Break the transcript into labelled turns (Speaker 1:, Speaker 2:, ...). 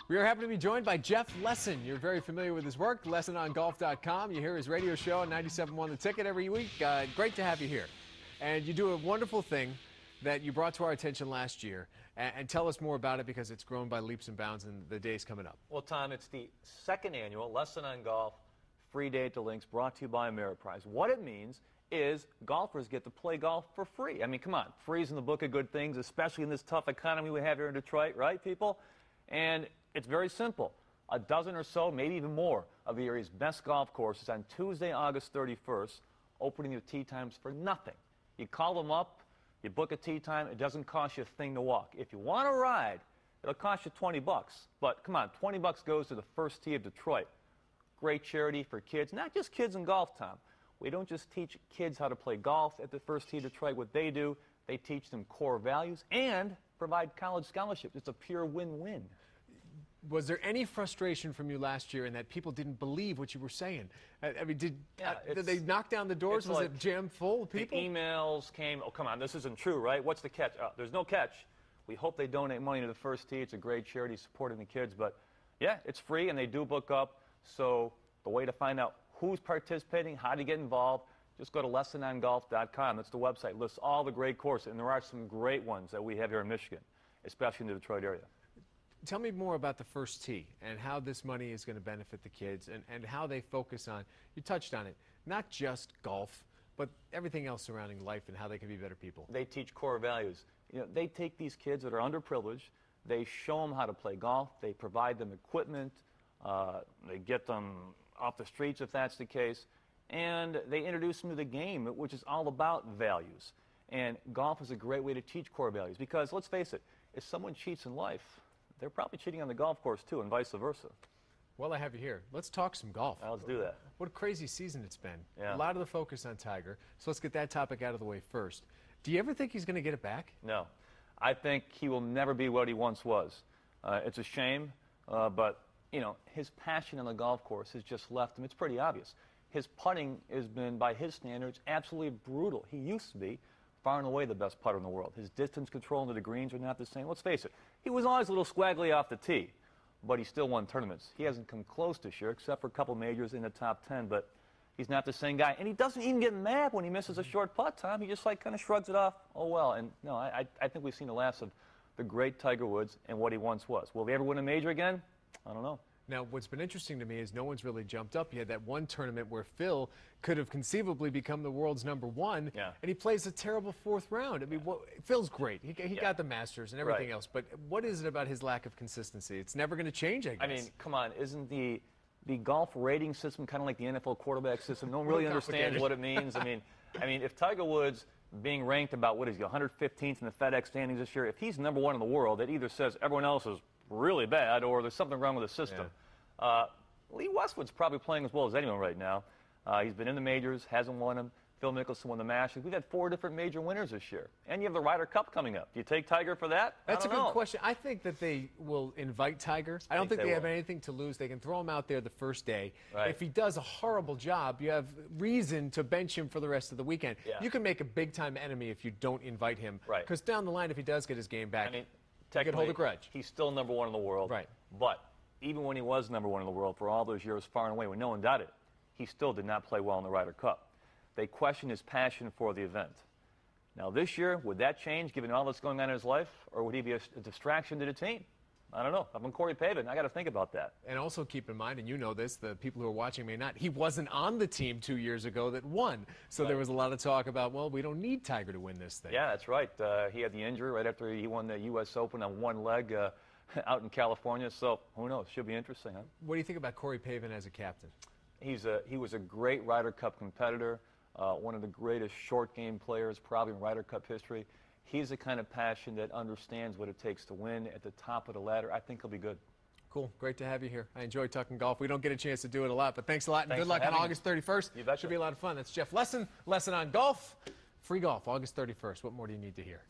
Speaker 1: We are happy to be joined by Jeff Lesson. You're very familiar with his work, lessonongolf.com. You hear his radio show on 97.1 The Ticket every week. Great to have you here. And you do a wonderful thing that you brought to our attention last year. And tell us more about it because it's grown by leaps and bounds in the days coming up.
Speaker 2: Well, Tom, it's the second annual Lesson on Golf free day at the links brought to you by Ameriprise. What it means is golfers get to play golf for free. I mean, come on, free's in the book of good things, especially in this tough economy we have here in Detroit, right, people? And it's very simple. A dozen or so, maybe even more, of the area's best golf courses on Tuesday, August 31st, opening their tee times for nothing. You call them up, you book a tee time, it doesn't cost you a thing to walk. If you want to ride, it'll cost you 20 bucks. But come on, 20 bucks goes to the First Tee of Detroit. Great charity for kids, not just kids in golf, Tom. We don't just teach kids how to play golf at the First Tee of Detroit. What they do, they teach them core values and provide college scholarships. It's a pure win-win. Was there any frustration from you last year in that people didn't believe what you were saying? I mean, did they knock down the doors? Was it jammed full of people? The emails came, oh, come on, this isn't true, right? What's the catch? There's no catch. We hope they donate money to the First Tee. It's a great charity supporting the kids. But, yeah, it's free, and they do book up. So the way to find out who's participating, how to get involved, just go to lessonongolf.com. That's the website. It lists all the great courses, and there are some great ones that we have here in Michigan, especially in the Detroit area. Tell me more about the First Tee and how this money is going to benefit the kids and how they focus on, you touched on it, not just golf, but everything else surrounding life and how they can be better people. They teach core values. You know, they take these kids that are underprivileged, they show them how to play golf, they provide them equipment, they get them off the streets if that's the case, and they introduce them to the game, which is all about values. And golf is a great way to teach core values because, let's face it, if someone cheats in life, they're probably cheating on the golf course too, and vice versa. Well, I have you here. Let's talk some golf. Let's do that. What a crazy season it's been. Yeah. A lot of the focus on Tiger, so let's get that topic out of the way first. Do you ever think he's going to get it back? No. I think he will never be what he once was. It's a shame, but you know, his passion on the golf course has just left him. It's pretty obvious. His putting has been, by his standards, absolutely brutal. He used to be far and away the best putter in the world. His distance control into the greens are not the same. Let's face it, he was always a little squaggly off the tee, but he still won tournaments. He hasn't come close this year, except for a couple majors in the top 10, but he's not the same guy. And he doesn't even get mad when he misses a short putt, Tom. He just like kind of shrugs it off. Oh, well. And no, I think we've seen the last of the great Tiger Woods and what he once was. Will he ever win a major again? I don't know. Now, what's been interesting to me is no one's really jumped up. You had that one tournament where Phil could have conceivably become the world's #1, and he plays a terrible fourth round. I mean, Phil's great. He got the Masters and everything else, but what is it about his lack of consistency? It's never going to change, I guess. I mean, come on, isn't the golf rating system kind of like the NFL quarterback system? No one really understands what it means. I mean, if Tiger Woods being ranked about, what is he, 115th in the FedEx standings this year, if he's #1 in the world, it either says everyone else is really bad or there's something wrong with the system. Lee Westwood's probably playing as well as anyone right now. He's been in the majors, hasn't won them. Phil Mickelson won the Masters. We've had 4 different major winners this year. And you have the Ryder Cup coming up. Do you take Tiger for that? That's a good question. I think that they will invite Tiger. I don't think they have anything to lose. They can throw him out there the first day. Right. If he does a horrible job, you have reason to bench him for the rest of the weekend. Yeah. You can make a big-time enemy if you don't invite him. Right. Because down the line, if he does get his game back, you could hold a grudge. He's still #1 in the world. Right. But even when he was #1 in the world for all those years far and away when no one doubted, he still did not play well in the Ryder Cup. They questioned his passion for the event. Now this year, would that change given all that's going on in his life, or would he be a distraction to the team? I don't know. I'm Corey Pavin. I got to think about that. And also keep in mind, and you know this, the people who are watching may not, he wasn't on the team 2 years ago that won. So there was a lot of talk about, well, we don't need Tiger to win this thing. Yeah, that's right. He had the injury right after he won the U.S. Open on one leg out in California. So who knows? Should be interesting, huh? What do you think about Corey Pavin as a captain? He was a great Ryder Cup competitor, one of the greatest short game players probably in Ryder Cup history. He's the kind of passion that understands what it takes to win at the top of the ladder. I think he'll be good. Cool. Great to have you here. I enjoy talking golf. We don't get a chance to do it a lot, but thanks a lot, and good luck on August 31st. You betcha. Should be a lot of fun. That's Jeff Lesson, Lesson on Golf. Free golf, August 31st. What more do you need to hear?